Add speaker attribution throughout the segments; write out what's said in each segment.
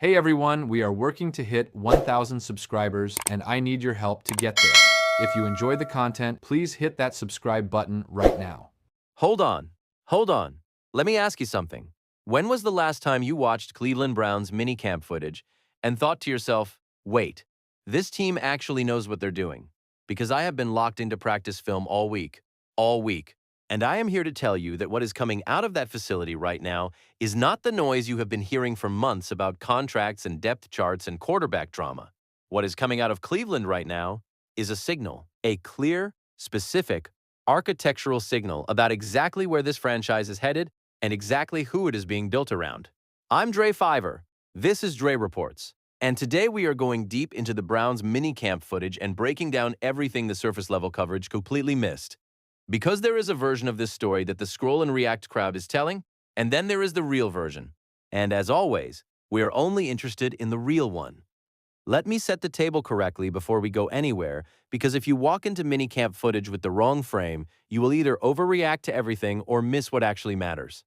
Speaker 1: Hey everyone, we are working to hit 1,000 subscribers and I need your help to get there. If you enjoy the content, please hit that subscribe button right now.
Speaker 2: Hold on. Hold on. Let me ask you something. When was the last time you watched Cleveland Browns minicamp footage and thought to yourself, wait, this team actually knows what they're doing? Because I have been locked into practice film all week. All week. And I am here to tell you that what is coming out of that facility right now is not the noise you have been hearing for months about contracts and depth charts and quarterback drama. What is coming out of Cleveland right now is a signal, a clear, specific, architectural signal about exactly where this franchise is headed and exactly who it is being built around. I'm Dre Fiver. This is Dre Reports. And today we are going deep into the Browns minicamp footage and breaking down everything the surface level coverage completely missed. Because there is a version of this story that the Scroll and React crowd is telling, and then there is the real version. And as always, we are only interested in the real one. Let me set the table correctly before we go anywhere, because if you walk into minicamp footage with the wrong frame, you will either overreact to everything or miss what actually matters.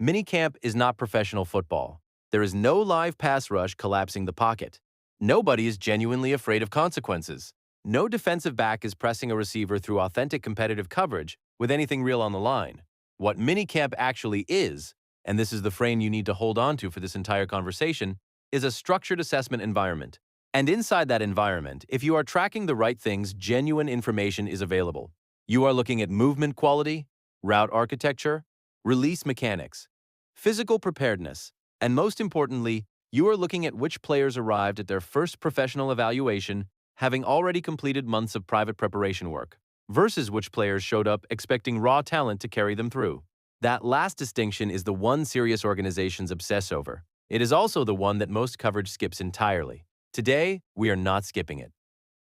Speaker 2: Minicamp is not professional football. There is no live pass rush collapsing the pocket. Nobody is genuinely afraid of consequences. No defensive back is pressing a receiver through authentic competitive coverage with anything real on the line. What minicamp actually is, and this is the frame you need to hold on to for this entire conversation, is a structured assessment environment. And inside that environment, if you are tracking the right things, genuine information is available. You are looking at movement quality, route architecture, release mechanics, physical preparedness, and most importantly, you are looking at which players arrived at their first professional evaluation having already completed months of private preparation work, versus which players showed up expecting raw talent to carry them through. That last distinction is the one serious organizations obsess over. It is also the one that most coverage skips entirely. Today, we are not skipping it.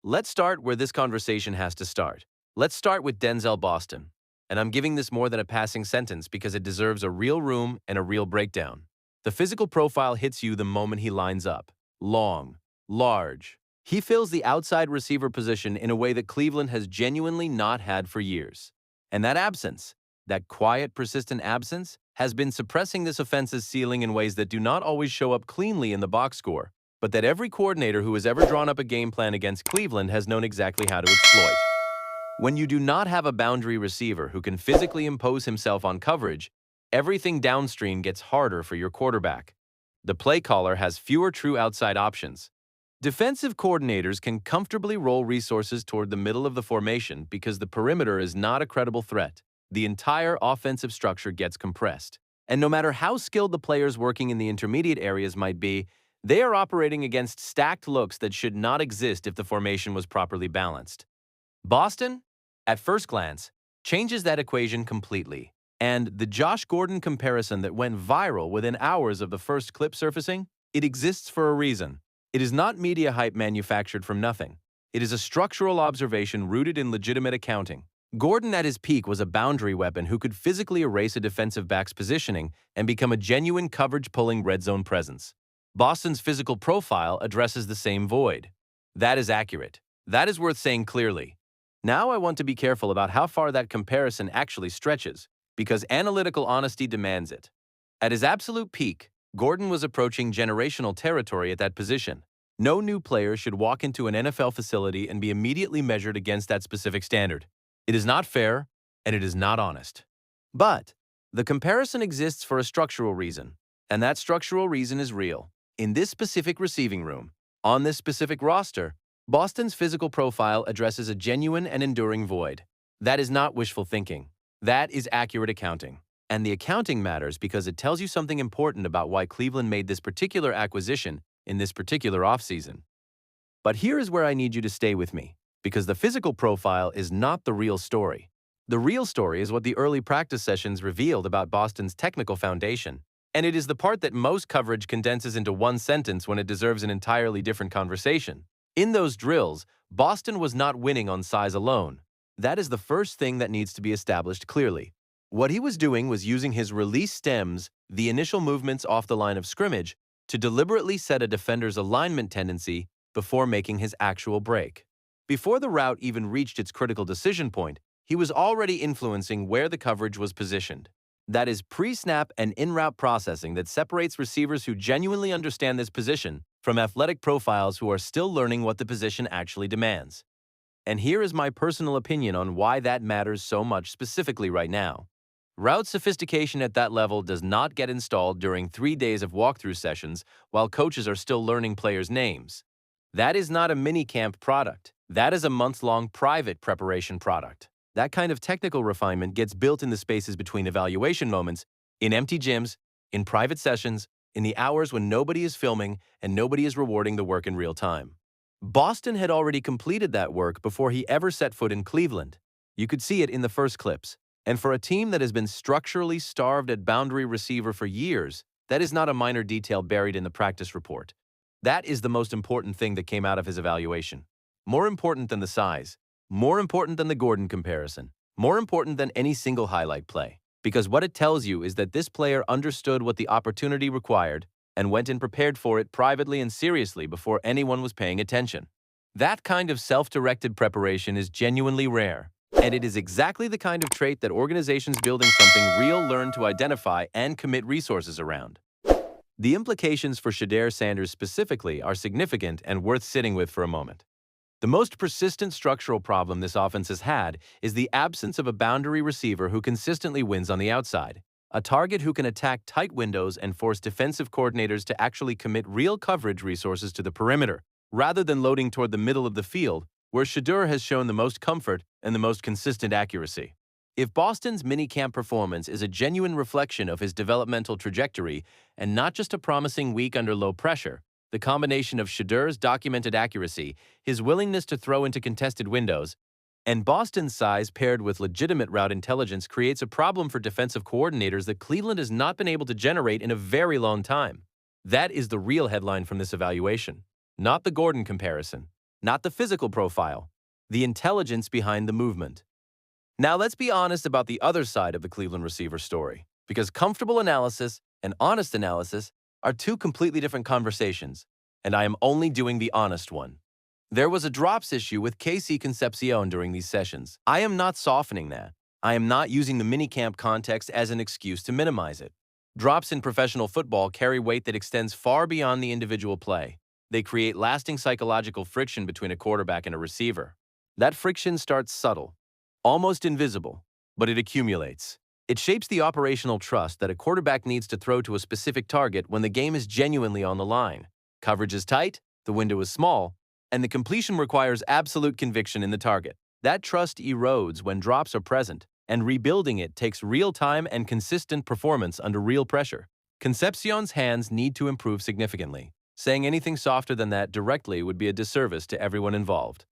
Speaker 2: Let's start where this conversation has to start. Let's start with Denzel Boston. And I'm giving this more than a passing sentence because it deserves a real room and a real breakdown. The physical profile hits you the moment he lines up. Long, large. He fills the outside receiver position in a way that Cleveland has genuinely not had for years. And that absence, that quiet, persistent absence, has been suppressing this offense's ceiling in ways that do not always show up cleanly in the box score, but that every coordinator who has ever drawn up a game plan against Cleveland has known exactly how to exploit. When you do not have a boundary receiver who can physically impose himself on coverage, everything downstream gets harder for your quarterback. The play caller has fewer true outside options. Defensive coordinators can comfortably roll resources toward the middle of the formation because the perimeter is not a credible threat. The entire offensive structure gets compressed. And no matter how skilled the players working in the intermediate areas might be, they are operating against stacked looks that should not exist if the formation was properly balanced. Boston, at first glance, changes that equation completely. And the Josh Gordon comparison that went viral within hours of the first clip surfacing, it exists for a reason. It is not media hype manufactured from nothing. It is a structural observation rooted in legitimate accounting. Gordon at his peak was a boundary weapon who could physically erase a defensive back's positioning and become a genuine coverage-pulling red zone presence. Boston's physical profile addresses the same void. That is accurate. That is worth saying clearly. Now I want to be careful about how far that comparison actually stretches, because analytical honesty demands it. At his absolute peak, Gordon was approaching generational territory at that position. No new player should walk into an NFL facility and be immediately measured against that specific standard. It is not fair, and it is not honest. But the comparison exists for a structural reason, and that structural reason is real. In this specific receiving room, on this specific roster, Boston's physical profile addresses a genuine and enduring void. That is not wishful thinking. That is accurate accounting. And the accounting matters because it tells you something important about why Cleveland made this particular acquisition in this particular offseason. But here is where I need you to stay with me, because the physical profile is not the real story. The real story is what the early practice sessions revealed about Boston's technical foundation, and it is the part that most coverage condenses into one sentence when it deserves an entirely different conversation. In those drills, Boston was not winning on size alone. That is the first thing that needs to be established clearly. What he was doing was using his release stems, the initial movements off the line of scrimmage, to deliberately set a defender's alignment tendency before making his actual break. Before the route even reached its critical decision point, he was already influencing where the coverage was positioned. That is pre-snap and in-route processing that separates receivers who genuinely understand this position from athletic profiles who are still learning what the position actually demands. And here is my personal opinion on why that matters so much specifically right now. Route sophistication at that level does not get installed during 3 days of walkthrough sessions while coaches are still learning players' names. That is not a mini-camp product. That is a month-long private preparation product. That kind of technical refinement gets built in the spaces between evaluation moments, in empty gyms, in private sessions, in the hours when nobody is filming and nobody is rewarding the work in real time. Boston had already completed that work before he ever set foot in Cleveland. You could see it in the first clips. And for a team that has been structurally starved at boundary receiver for years, that is not a minor detail buried in the practice report. That is the most important thing that came out of his evaluation. More important than the size, more important than the Gordon comparison, more important than any single highlight play. Because what it tells you is that this player understood what the opportunity required and went and prepared for it privately and seriously before anyone was paying attention. That kind of self-directed preparation is genuinely rare. And it is exactly the kind of trait that organizations building something real learn to identify and commit resources around. The implications for Shedeur Sanders specifically are significant and worth sitting with for a moment. The most persistent structural problem this offense has had is the absence of a boundary receiver who consistently wins on the outside, a target who can attack tight windows and force defensive coordinators to actually commit real coverage resources to the perimeter, rather than loading toward the middle of the field, where Shedeur has shown the most comfort and the most consistent accuracy. If Boston's minicamp performance is a genuine reflection of his developmental trajectory and not just a promising week under low pressure, the combination of Shedeur's documented accuracy, his willingness to throw into contested windows, and Boston's size paired with legitimate route intelligence creates a problem for defensive coordinators that Cleveland has not been able to generate in a very long time. That is the real headline from this evaluation, not the Gordon comparison. Not the physical profile, the intelligence behind the movement. Now let's be honest about the other side of the Cleveland receiver story, because comfortable analysis and honest analysis are two completely different conversations, and I am only doing the honest one. There was a drops issue with Concepcion during these sessions. I am not softening that. I am not using the minicamp context as an excuse to minimize it. Drops in professional football carry weight that extends far beyond the individual play. They create lasting psychological friction between a quarterback and a receiver. That friction starts subtle, almost invisible, but it accumulates. It shapes the operational trust that a quarterback needs to throw to a specific target when the game is genuinely on the line. Coverage is tight, the window is small, and the completion requires absolute conviction in the target. That trust erodes when drops are present, and rebuilding it takes real time and consistent performance under real pressure. Concepcion's hands need to improve significantly. Saying anything softer than that directly would be a disservice to everyone involved.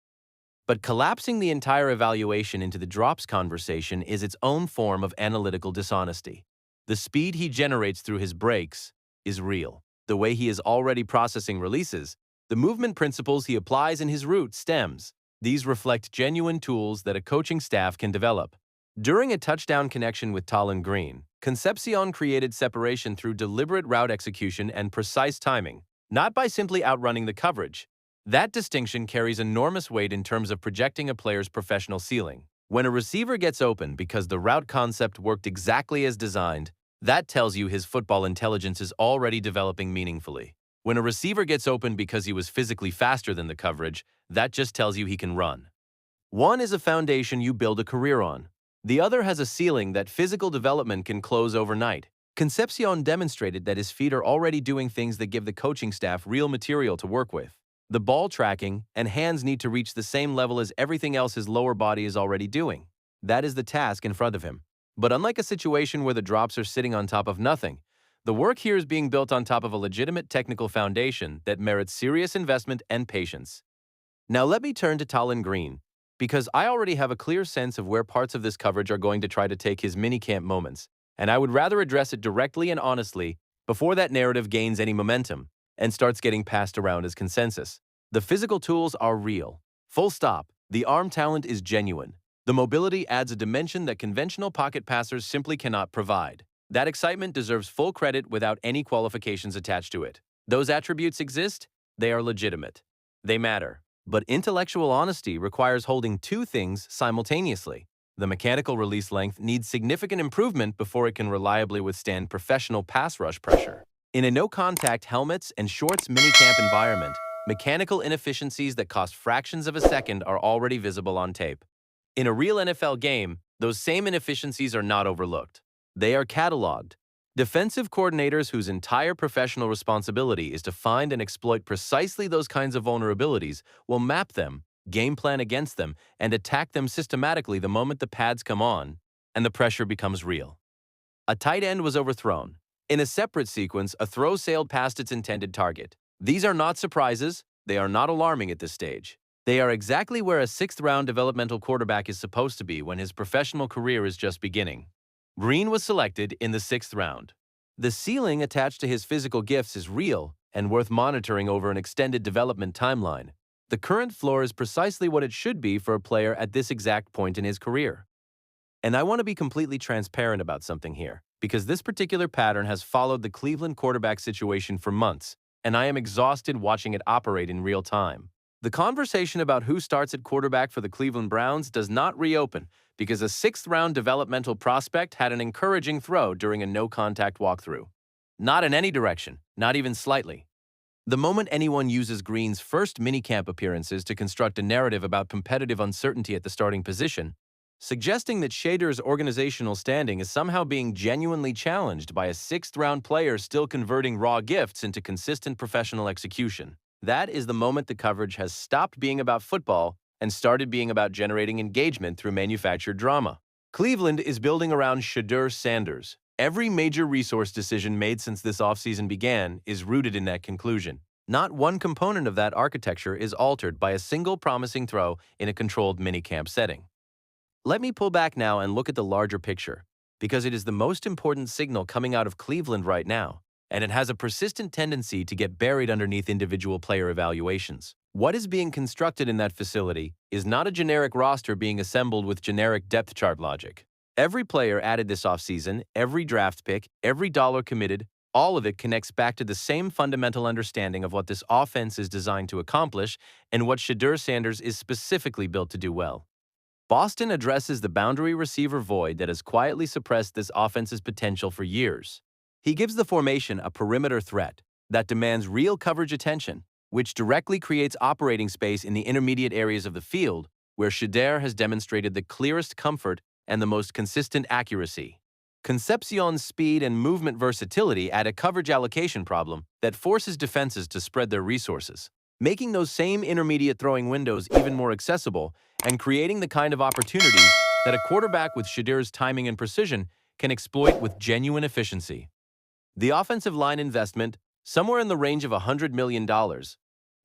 Speaker 2: But collapsing the entire evaluation into the drops conversation is its own form of analytical dishonesty. The speed he generates through his breaks is real. The way he is already processing releases, the movement principles he applies in his route stems. These reflect genuine tools that a coaching staff can develop. During a touchdown connection with Talon Green, Concepcion created separation through deliberate route execution and precise timing, not by simply outrunning the coverage. That distinction carries enormous weight in terms of projecting a player's professional ceiling. When a receiver gets open because the route concept worked exactly as designed, that tells you his football intelligence is already developing meaningfully. When a receiver gets open because he was physically faster than the coverage, that just tells you he can run. One is a foundation you build a career on. The other has a ceiling that physical development can close overnight. Concepcion demonstrated that his feet are already doing things that give the coaching staff real material to work with. The ball tracking and hands need to reach the same level as everything else his lower body is already doing. That is the task in front of him. But unlike a situation where the drops are sitting on top of nothing, the work here is being built on top of a legitimate technical foundation that merits serious investment and patience. Now let me turn to Talon Green, because I already have a clear sense of where parts of this coverage are going to try to take his minicamp moments, and I would rather address it directly and honestly before that narrative gains any momentum and starts getting passed around as consensus. The physical tools are real. Full stop. The arm talent is genuine. The mobility adds a dimension that conventional pocket passers simply cannot provide. That excitement deserves full credit without any qualifications attached to it. Those attributes exist, they are legitimate. They matter. But intellectual honesty requires holding two things simultaneously. The mechanical release length needs significant improvement before it can reliably withstand professional pass rush pressure. In a no-contact helmets and shorts minicamp environment, mechanical inefficiencies that cost fractions of a second are already visible on tape. In a real NFL game, those same inefficiencies are not overlooked. They are cataloged. Defensive coordinators whose entire professional responsibility is to find and exploit precisely those kinds of vulnerabilities will map them, game plan against them, and attack them systematically the moment the pads come on and the pressure becomes real. A tight end was overthrown. In a separate sequence, a throw sailed past its intended target. These are not surprises. They are not alarming at this stage. They are exactly where a sixth-round developmental quarterback is supposed to be when his professional career is just beginning. Green was selected in the 6th round. The ceiling attached to his physical gifts is real and worth monitoring over an extended development timeline. The current floor is precisely what it should be for a player at this exact point in his career. And I want to be completely transparent about something here, because this particular pattern has followed the Cleveland quarterback situation for months, and I am exhausted watching it operate in real time. The conversation about who starts at quarterback for the Cleveland Browns does not reopen because a 6th-round developmental prospect had an encouraging throw during a no-contact walkthrough. Not in any direction, not even slightly. The moment anyone uses Green's first minicamp appearances to construct a narrative about competitive uncertainty at the starting position, suggesting that Shedeur's organizational standing is somehow being genuinely challenged by a 6th-round player still converting raw gifts into consistent professional execution. That is the moment the coverage has stopped being about football and started being about generating engagement through manufactured drama. Cleveland is building around Shedeur Sanders. Every major resource decision made since this offseason began is rooted in that conclusion. Not one component of that architecture is altered by a single promising throw in a controlled minicamp setting. Let me pull back now and look at the larger picture, because it is the most important signal coming out of Cleveland right now, and it has a persistent tendency to get buried underneath individual player evaluations. What is being constructed in that facility is not a generic roster being assembled with generic depth chart logic. Every player added this offseason, every draft pick, every dollar committed, all of it connects back to the same fundamental understanding of what this offense is designed to accomplish and what Shedeur Sanders is specifically built to do well. Boston addresses the boundary receiver void that has quietly suppressed this offense's potential for years. He gives the formation a perimeter threat that demands real coverage attention, which directly creates operating space in the intermediate areas of the field, where Shedeur has demonstrated the clearest comfort and the most consistent accuracy. Concepcion's speed and movement versatility add a coverage allocation problem that forces defenses to spread their resources, making those same intermediate throwing windows even more accessible and creating the kind of opportunities that a quarterback with Shedeur's timing and precision can exploit with genuine efficiency. The offensive line investment, somewhere in the range of $100 million,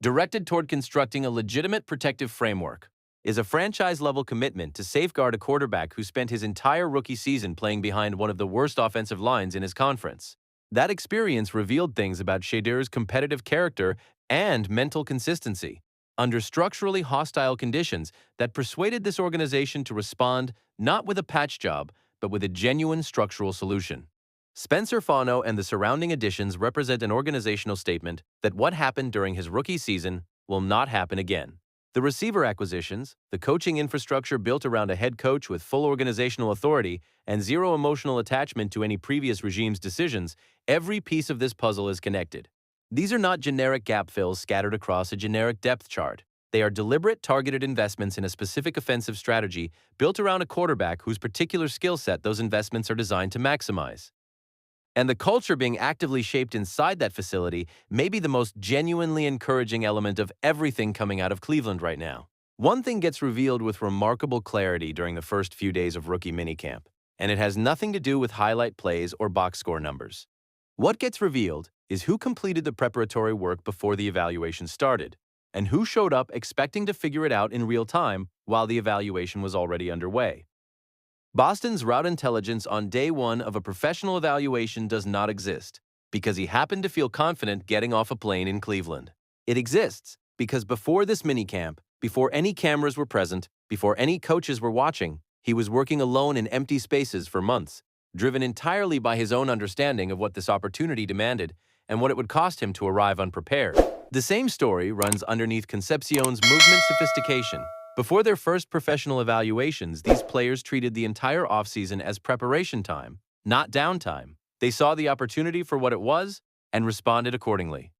Speaker 2: directed toward constructing a legitimate protective framework, is a franchise-level commitment to safeguard a quarterback who spent his entire rookie season playing behind one of the worst offensive lines in his conference. That experience revealed things about Shedeur's competitive character and mental consistency under structurally hostile conditions that persuaded this organization to respond not with a patch job, but with a genuine structural solution. Spencer Fano and the surrounding additions represent an organizational statement that what happened during his rookie season will not happen again. The receiver acquisitions, the coaching infrastructure built around a head coach with full organizational authority and zero emotional attachment to any previous regime's decisions, every piece of this puzzle is connected. These are not generic gap fills scattered across a generic depth chart. They are deliberate, targeted investments in a specific offensive strategy built around a quarterback whose particular skill set those investments are designed to maximize. And the culture being actively shaped inside that facility may be the most genuinely encouraging element of everything coming out of Cleveland right now. One thing gets revealed with remarkable clarity during the first few days of rookie minicamp, and it has nothing to do with highlight plays or box score numbers. What gets revealed is who completed the preparatory work before the evaluation started, and who showed up expecting to figure it out in real time while the evaluation was already underway. Boston's route intelligence on day one of a professional evaluation does not exist because he happened to feel confident getting off a plane in Cleveland. It exists because before this minicamp, before any cameras were present, before any coaches were watching, he was working alone in empty spaces for months, driven entirely by his own understanding of what this opportunity demanded and what it would cost him to arrive unprepared. The same story runs underneath Concepcion's movement sophistication. Before their first professional evaluations, these players treated the entire offseason as preparation time, not downtime. They saw the opportunity for what it was and responded accordingly.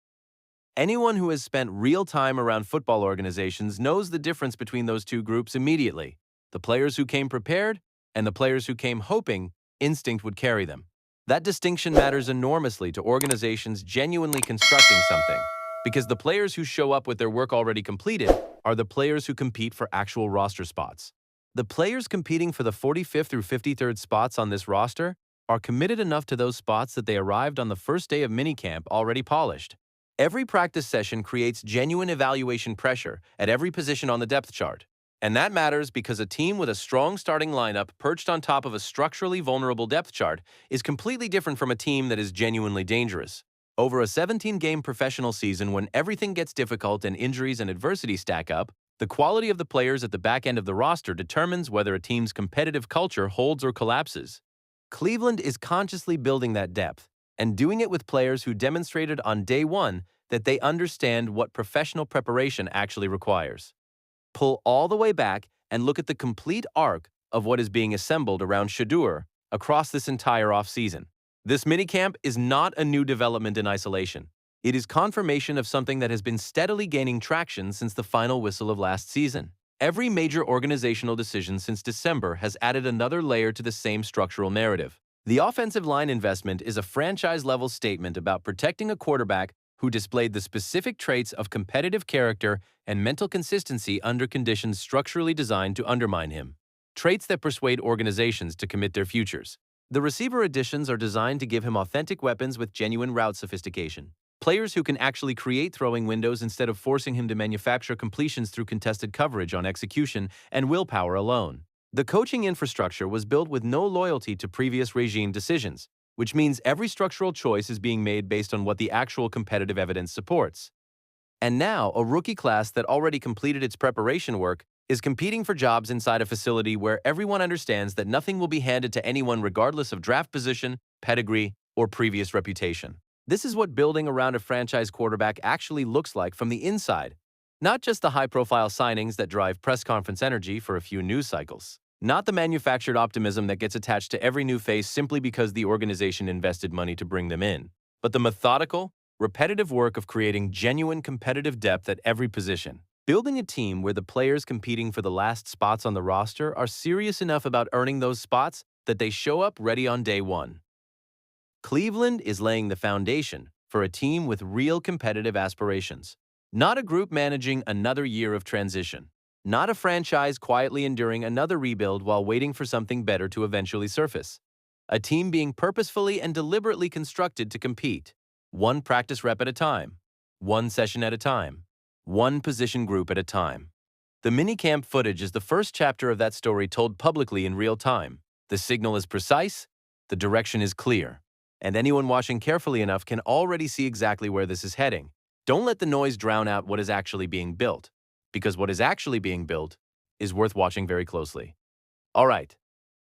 Speaker 2: Anyone who has spent real time around football organizations knows the difference between those two groups immediately. The players who came prepared and the players who came hoping instinct would carry them. That distinction matters enormously to organizations genuinely constructing something, because the players who show up with their work already completed are the players who compete for actual roster spots. The players competing for the 45th through 53rd spots on this roster are committed enough to those spots that they arrived on the first day of minicamp already polished. Every practice session creates genuine evaluation pressure at every position on the depth chart. And that matters because a team with a strong starting lineup perched on top of a structurally vulnerable depth chart is completely different from a team that is genuinely dangerous. Over a 17-game professional season, when everything gets difficult and injuries and adversity stack up, the quality of the players at the back end of the roster determines whether a team's competitive culture holds or collapses. Cleveland is consciously building that depth, and doing it with players who demonstrated on day one that they understand what professional preparation actually requires. Pull all the way back and look at the complete arc of what is being assembled around Shedeur across this entire offseason. This minicamp is not a new development in isolation. It is confirmation of something that has been steadily gaining traction since the final whistle of last season. Every major organizational decision since December has added another layer to the same structural narrative. The offensive line investment is a franchise-level statement about protecting a quarterback who displayed the specific traits of competitive character and mental consistency under conditions structurally designed to undermine him. Traits that persuade organizations to commit their futures. The receiver additions are designed to give him authentic weapons with genuine route sophistication. Players who can actually create throwing windows instead of forcing him to manufacture completions through contested coverage on execution and willpower alone. The coaching infrastructure was built with no loyalty to previous regime decisions, which means every structural choice is being made based on what the actual competitive evidence supports. And now, a rookie class that already completed its preparation work is competing for jobs inside a facility where everyone understands that nothing will be handed to anyone regardless of draft position, pedigree, or previous reputation. This is what building around a franchise quarterback actually looks like from the inside, not just the high-profile signings that drive press conference energy for a few news cycles. Not the manufactured optimism that gets attached to every new face simply because the organization invested money to bring them in, but the methodical, repetitive work of creating genuine competitive depth at every position. Building a team where the players competing for the last spots on the roster are serious enough about earning those spots that they show up ready on day one. Cleveland is laying the foundation for a team with real competitive aspirations, not a group managing another year of transition. Not a franchise quietly enduring another rebuild while waiting for something better to eventually surface. A team being purposefully and deliberately constructed to compete, one practice rep at a time, one session at a time, one position group at a time. The minicamp footage is the first chapter of that story told publicly in real time. The signal is precise, the direction is clear, and anyone watching carefully enough can already see exactly where this is heading. Don't let the noise drown out what is actually being built, because what is actually being built is worth watching very closely. All right,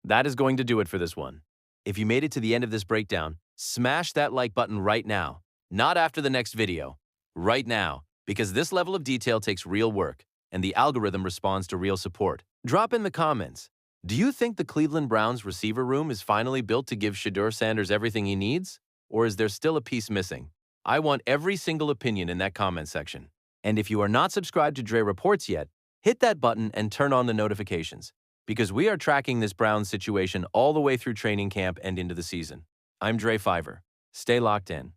Speaker 2: that is going to do it for this one. If you made it to the end of this breakdown, smash that like button right now. Not after the next video. Right now, because this level of detail takes real work, and the algorithm responds to real support. Drop in the comments. Do you think the Cleveland Browns receiver room is finally built to give Shedeur Sanders everything he needs? Or is there still a piece missing? I want every single opinion in that comment section. And if you are not subscribed to Dre Reports yet, hit that button and turn on the notifications, because we are tracking this Browns situation all the way through training camp and into the season. I'm Dre Fiver. Stay locked in.